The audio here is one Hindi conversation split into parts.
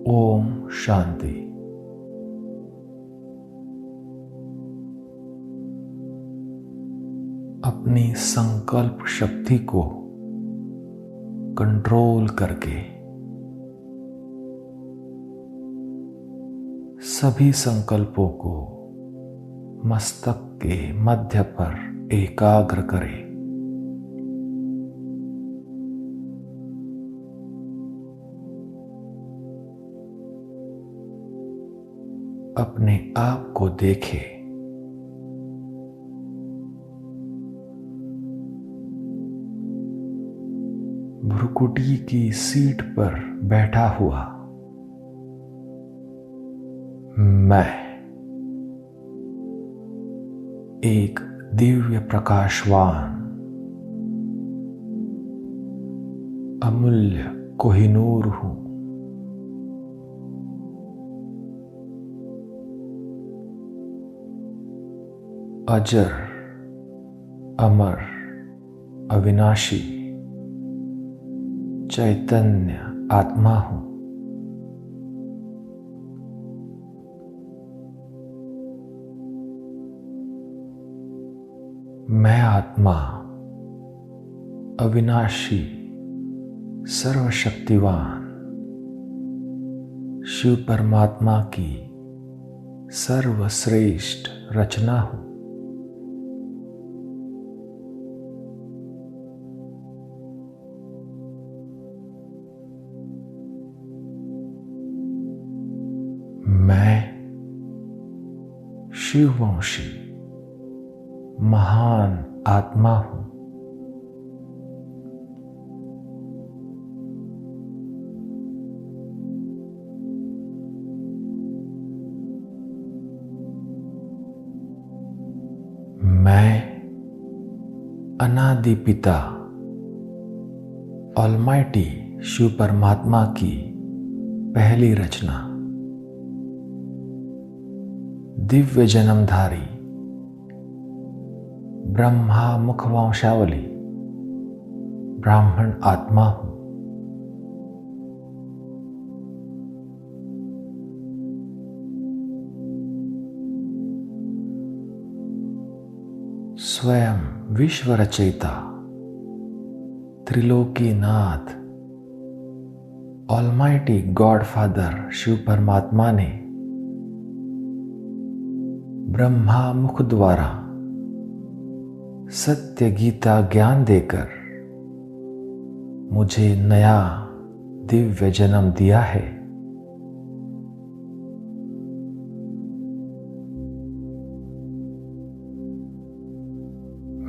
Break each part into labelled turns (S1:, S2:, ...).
S1: ओम शांति। अपनी संकल्प शक्ति को कंट्रोल करके सभी संकल्पों को मस्तक के मध्य पर एकाग्र करें। अपने आप को देखें। भ्रुकुटी की सीट पर बैठा हुआ मैं एक दिव्य प्रकाशवान अमूल्य कोहिनूर हूं। अजर, अमर, अविनाशी चैतन्य आत्मा हूं। मैं आत्मा अविनाशी सर्वशक्तिवान शिव परमात्मा की सर्वश्रेष्ठ रचना हूं। मैं शिववंशी महान आत्मा हूं। मैं अनादि पिता ऑलमाइटी शिव परमात्मा की पहली रचना दिव्य जन्मधारी ब्रह्मा मुखवंशावली ब्राह्मण आत्मा हूं। स्वयं विश्व रचयिता Trilokinath almighty god father Shiv परमात्मा ने ब्रह्मा मुख द्वारा सत्य गीता ज्ञान देकर मुझे नया दिव्य जन्म दिया है।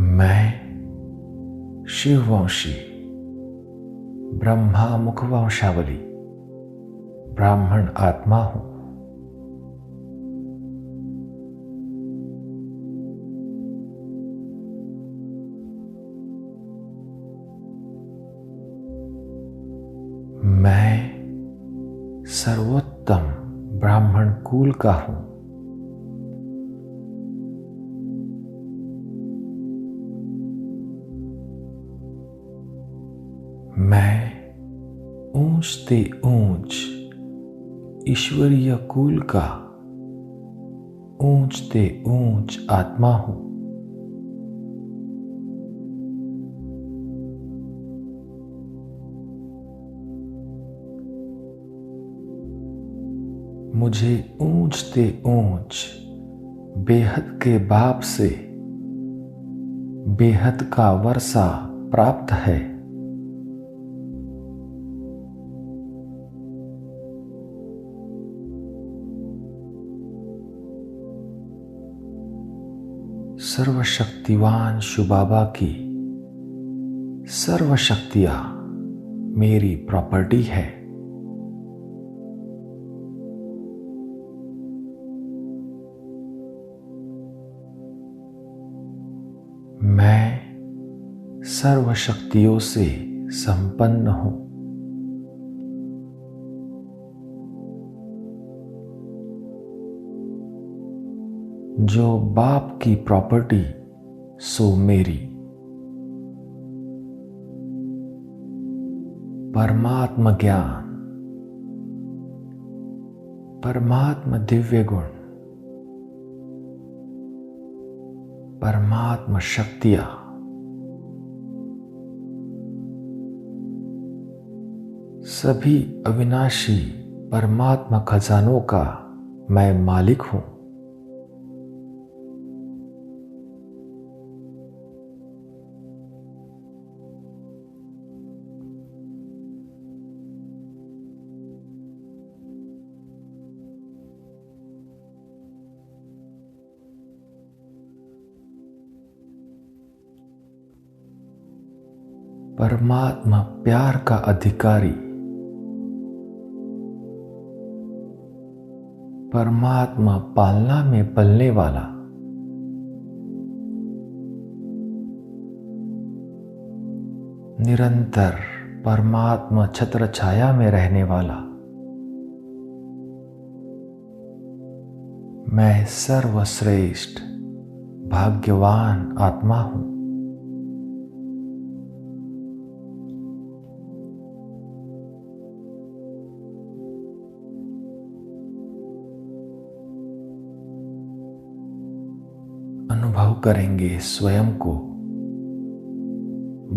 S1: मैं शिववंशी ब्रह्मा मुखवंशावली ब्राह्मण आत्मा हूं। मैं सर्वोत्तम ब्राह्मण कुल का हूं। मैं ऊंचते ऊंच ईश्वरीय कुल का ऊंचते ऊंच आत्मा हूं। मुझे ऊंचते ऊंच बेहद के बाप से बेहद का वर्षा प्राप्त है। सर्वशक्तिवान शिव बाबा की सर्व शक्तियां मेरी प्रॉपर्टी है। मैं सर्व शक्तियों से संपन्न हूं। जो बाप की प्रॉपर्टी सो मेरी। परमात्म ज्ञान परमात्म दिव्य गुण, परमात्म शक्तियां सभी अविनाशी परमात्मा खजानों का मैं मालिक हूं। परमात्मा प्यार का अधिकारी, परमात्मा पालना में पलने वाला, निरंतर परमात्मा छत्र छाया में रहने वाला, मैं सर्वश्रेष्ठ भाग्यवान आत्मा हूं। अनुभव करेंगे स्वयं को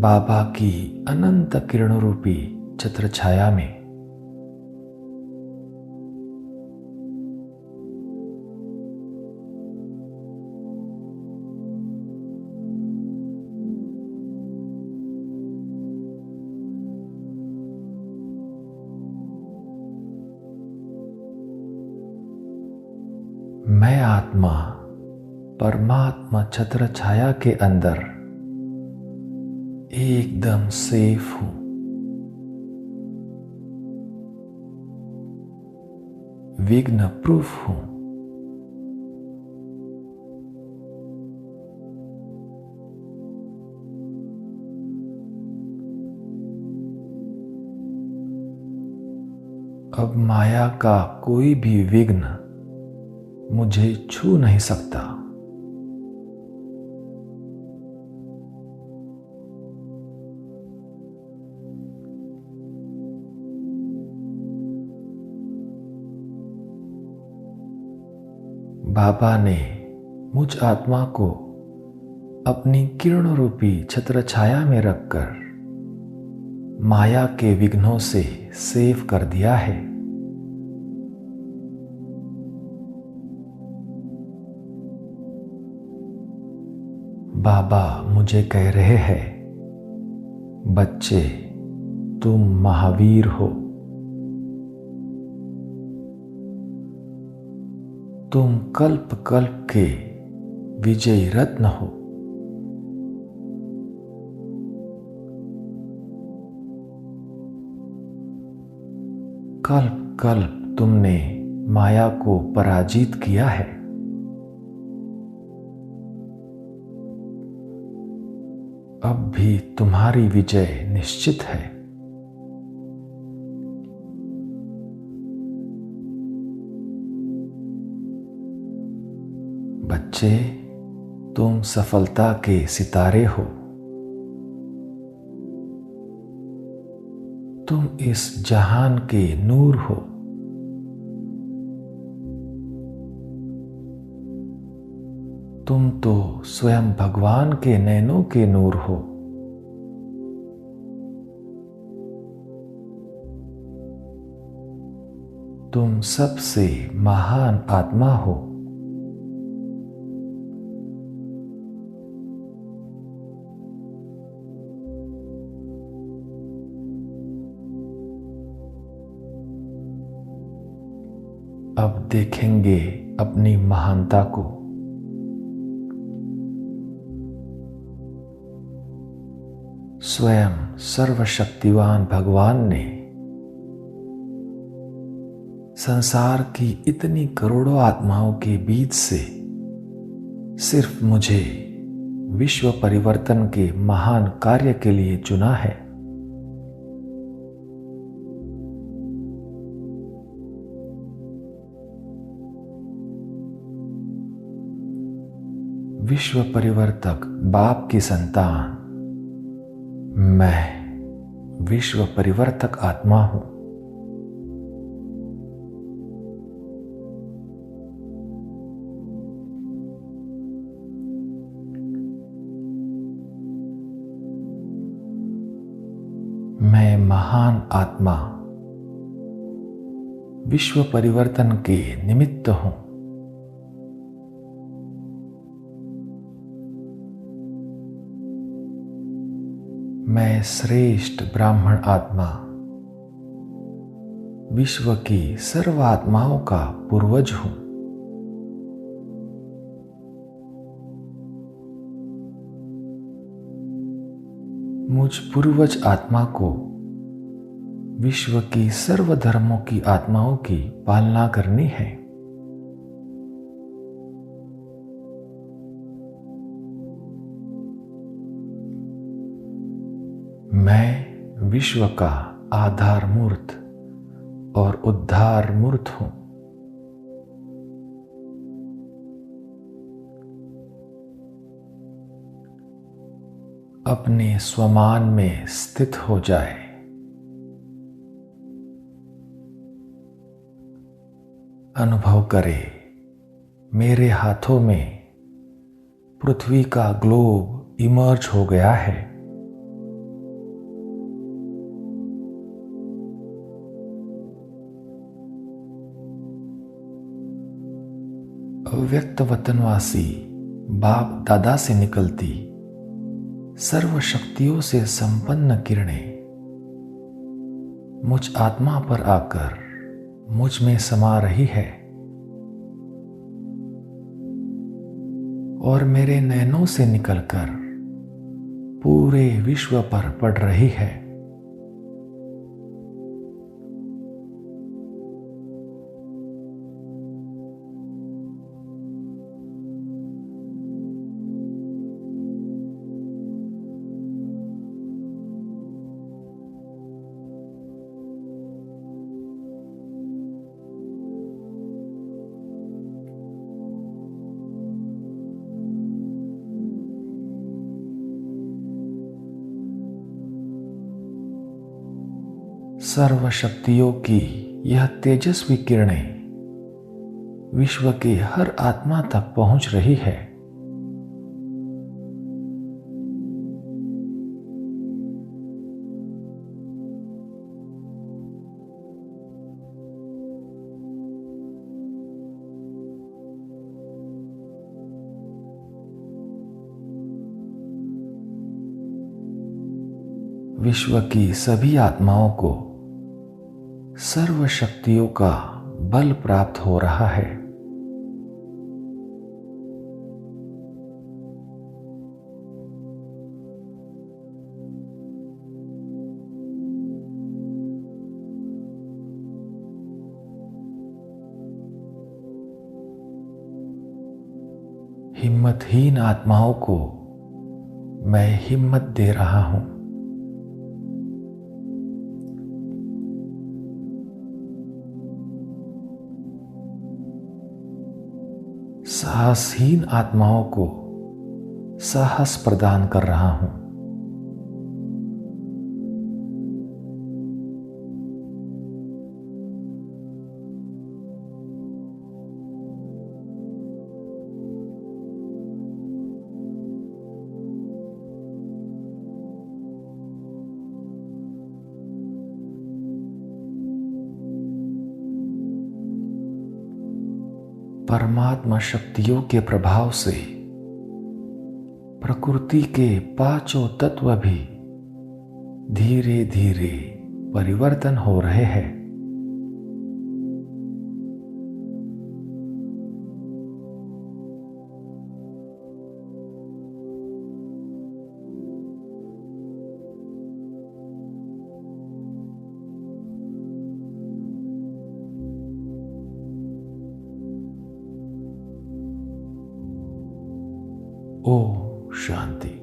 S1: बाबा की अनंत किरणों रूपी छत्र छाया में। मैं आत्मा परमात्मा छत्र छाया के अंदर एकदम सेफ हूं। विघ्न प्रूफ हूं। अब माया का कोई भी विघ्न मुझे छू नहीं सकता। बाबा ने मुझ आत्मा को अपनी किरण रूपी छत्र छाया में रखकर माया के विघ्नों से सेव कर दिया है। बाबा मुझे कह रहे हैं, बच्चे तुम महावीर हो, तुम कल्प कल्प के विजयी रत्न हो। कल्प कल्प तुमने माया को पराजित किया है। अब भी तुम्हारी विजय निश्चित है। बच्चे तुम सफलता के सितारे हो। तुम इस जहान के नूर हो। तुम तो स्वयं भगवान के नैनों के नूर हो। तुम सबसे महान आत्मा हो। अब देखेंगे अपनी महानता को। स्वयं सर्वशक्तिवान भगवान ने संसार की इतनी करोड़ों आत्माओं के बीच से सिर्फ मुझे विश्व परिवर्तन के महान कार्य के लिए चुना है। विश्व परिवर्तक बाप की संतान मैं विश्व परिवर्तक आत्मा हूं। मैं महान आत्मा विश्व परिवर्तन के निमित्त हूं। मैं श्रेष्ठ ब्राह्मण आत्मा विश्व की सर्व आत्माओं का पूर्वज हूं। मुझ पूर्वज आत्मा को विश्व की सर्व धर्मों की आत्माओं की पालना करनी है। मैं विश्व का आधार मूर्त और उद्धार मूर्त हूं। अपने स्वमान में स्थित हो जाए। अनुभव करे मेरे हाथों में पृथ्वी का ग्लोब इमर्ज हो गया है। अव्यक्त वतनवासी बाप दादा से निकलती सर्व शक्तियों से संपन्न किरणें मुझ आत्मा पर आकर मुझ में समा रही है और मेरे नयनों से निकलकर पूरे विश्व पर पड़ रही है। सर्व शक्तियों की यह तेजस्वी किरणें विश्व के हर आत्मा तक पहुंच रही है। विश्व की सभी आत्माओं को सर्व शक्तियों का बल प्राप्त हो रहा है। हिम्मतहीन आत्माओं को मैं हिम्मत दे रहा हूं। साहसहीन आत्माओं को साहस प्रदान कर रहा हूं। परमात्मा शक्तियों के प्रभाव से प्रकृति के पांचों तत्व भी धीरे धीरे परिवर्तन हो रहे हैं। ओम शांति।